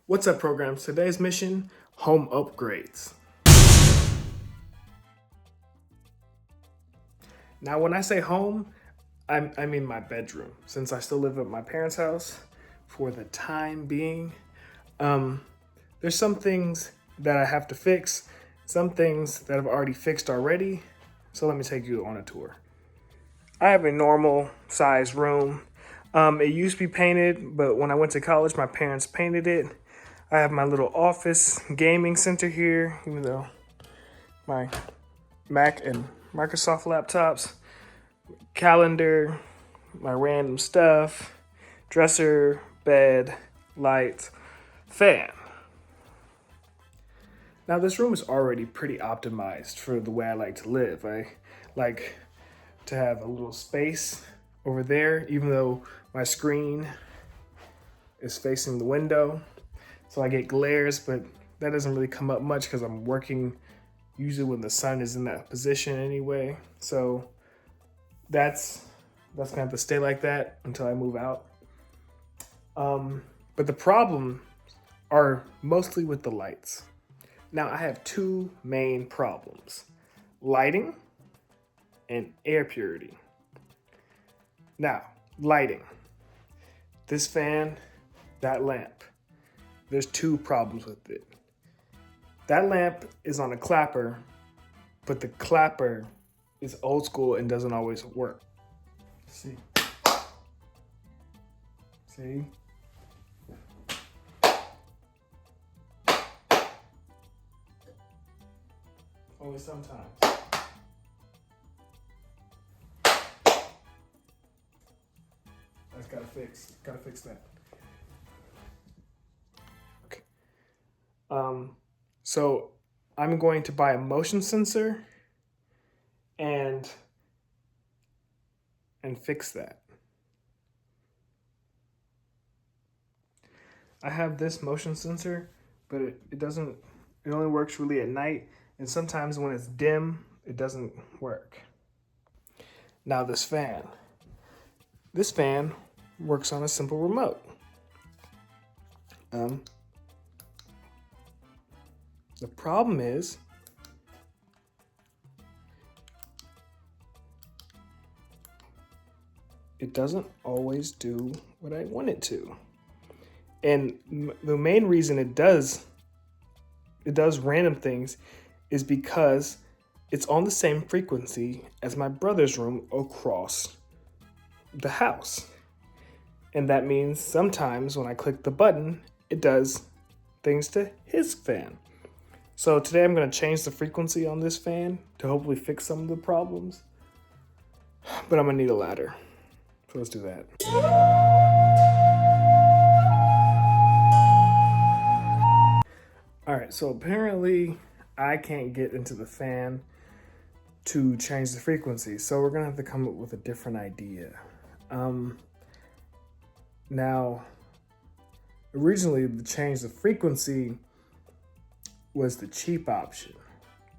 What's up, programs? Today's mission, home upgrades. Now, when I say home, I mean my bedroom, since I still live at my parents' house for the time being. Um, there's some things that I have to fix, some things that I've already fixed already. So let me take you on a tour. I have a normal size room. It used to be painted, but when I went to college, my parents painted it. I have my little office gaming center here, even though my Mac and Microsoft laptops, calendar, my random stuff, dresser, bed, lights, fan. Now, this room is already pretty optimized for the way I like to live. I like to have a little space over there, even though my screen is facing the window. So I get glares, but that doesn't really come up much because I'm working usually when the sun is in that position anyway. So that's gonna have to stay like that until I move out. But the problem are mostly with the lights. Now I have two main problems: lighting and air purity. Now, lighting. This fan, that lamp. There's two problems with it. That lamp is on a clapper, but the clapper is old school and doesn't always work. See? See? Only sometimes. That's gotta fix. Gotta fix that. Okay. So I'm going to buy a motion sensor and fix that. I have this motion sensor, but it doesn't, it only works really at night, and sometimes when it's dim, it doesn't work. Now this fan. This fan works on a simple remote. The problem is it doesn't always do what I want it to. And the main reason it does random things is because it's on the same frequency as my brother's room across the house. And that means sometimes when I click the button, it does things to his fan. So today I'm going to change the frequency on this fan to hopefully fix some of the problems. But I'm going to need a ladder. So let's do that. All right, so apparently I can't get into the fan to change the frequency. So we're going to have to come up with a different idea. Now, originally to change the frequency was the cheap option,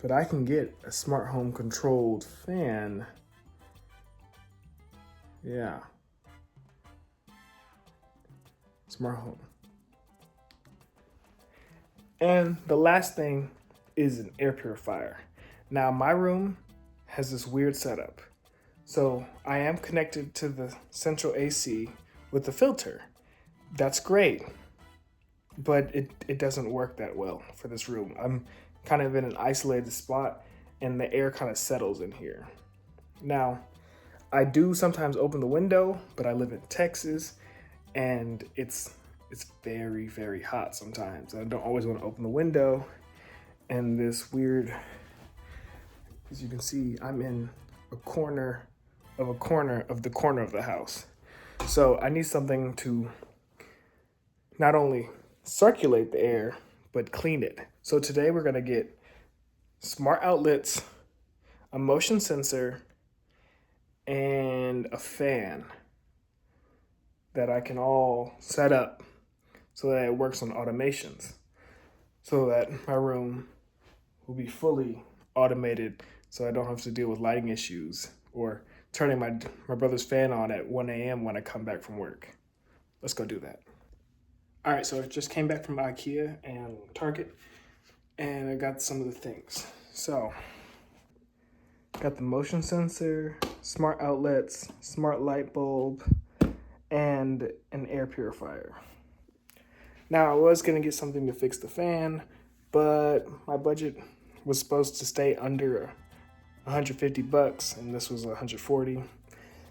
but I can get a smart home controlled fan. Yeah. Smart home. And the last thing is an air purifier. Now my room has this weird setup. So I am connected to the central AC with the filter. That's great. But it doesn't work that well for this room. I'm kind of in an isolated spot and the air kind of settles in here. Now, I do sometimes open the window, but I live in Texas and it's very, very hot sometimes. I don't always want to open the window. And this weird, as you can see, I'm in a corner of the corner of the house. So I need something to not only circulate the air, but clean it. So today we're gonna get smart outlets, a motion sensor, and a fan that I can all set up so that it works on automations, so that my room will be fully automated so I don't have to deal with lighting issues or turning my brother's fan on at 1 a.m. when I come back from work. Let's go do that. All right, so I just came back from IKEA and Target, and I got some of the things. So, got the motion sensor, smart outlets, smart light bulb, and an air purifier. Now, I was gonna get something to fix the fan, but my budget was supposed to stay under 150 bucks, and this was 140.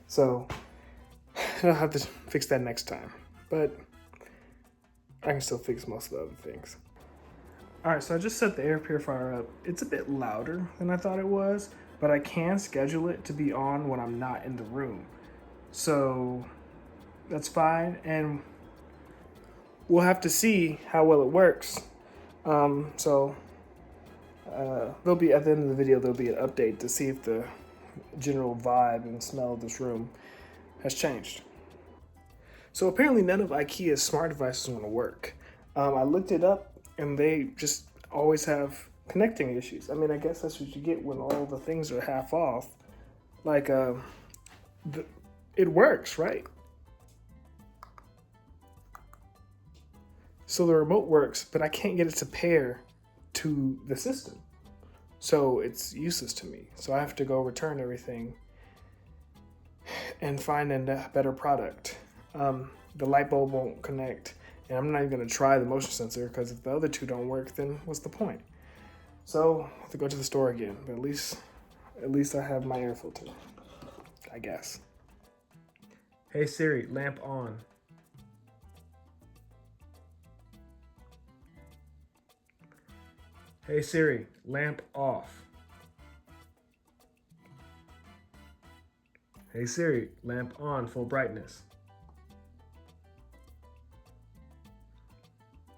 So, I'll have to fix that next time. But I can still fix most of the other things. All right, so I just set the air purifier up. It's a bit louder than I thought it was, but I can schedule it to be on when I'm not in the room. So that's fine, and we'll have to see how well it works. There'll be, at the end of the video, there'll be an update to see if the general vibe and smell of this room has changed. So apparently none of IKEA's smart devices want to work. I looked it up and they just always have connecting issues. I mean, I guess that's what you get when all the things are half off. Like, it works, right? So the remote works, but I can't get it to pair to the system. So it's useless to me. So I have to go return everything and find a better product. The light bulb won't connect, and I'm not even gonna try the motion sensor because if the other two don't work, then what's the point? So I have to go to the store again, but at least I have my air filter, I guess. Hey Siri, lamp on. Hey Siri, lamp off. Hey Siri, lamp on, full brightness.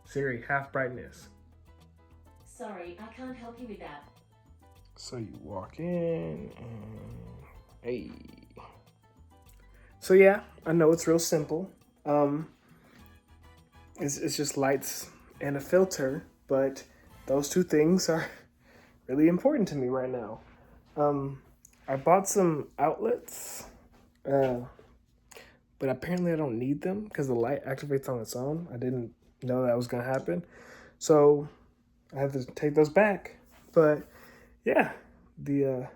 Siri, half brightness. Sorry, I can't help you with that. So you walk in and hey. So yeah, I know it's real simple. It's just lights and a filter, but those two things are really important to me right now. I bought some outlets, but apparently I don't need them because the light activates on its own. I didn't know that was gonna happen, so I have to take those back. But yeah, the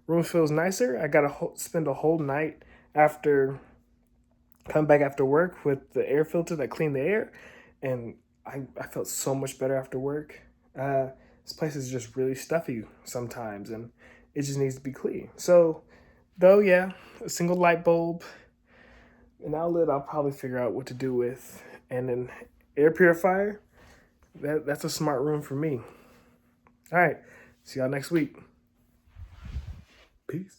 room feels nicer. I gotta spend a whole night after come back after work with the air filter that cleaned the air, and I felt so much better after work. This place is just really stuffy sometimes, and it just needs to be clean. So, though, yeah, a single light bulb, an outlet I'll probably figure out what to do with, and an air purifier, that's a smart room for me. All right, see y'all next week. Peace.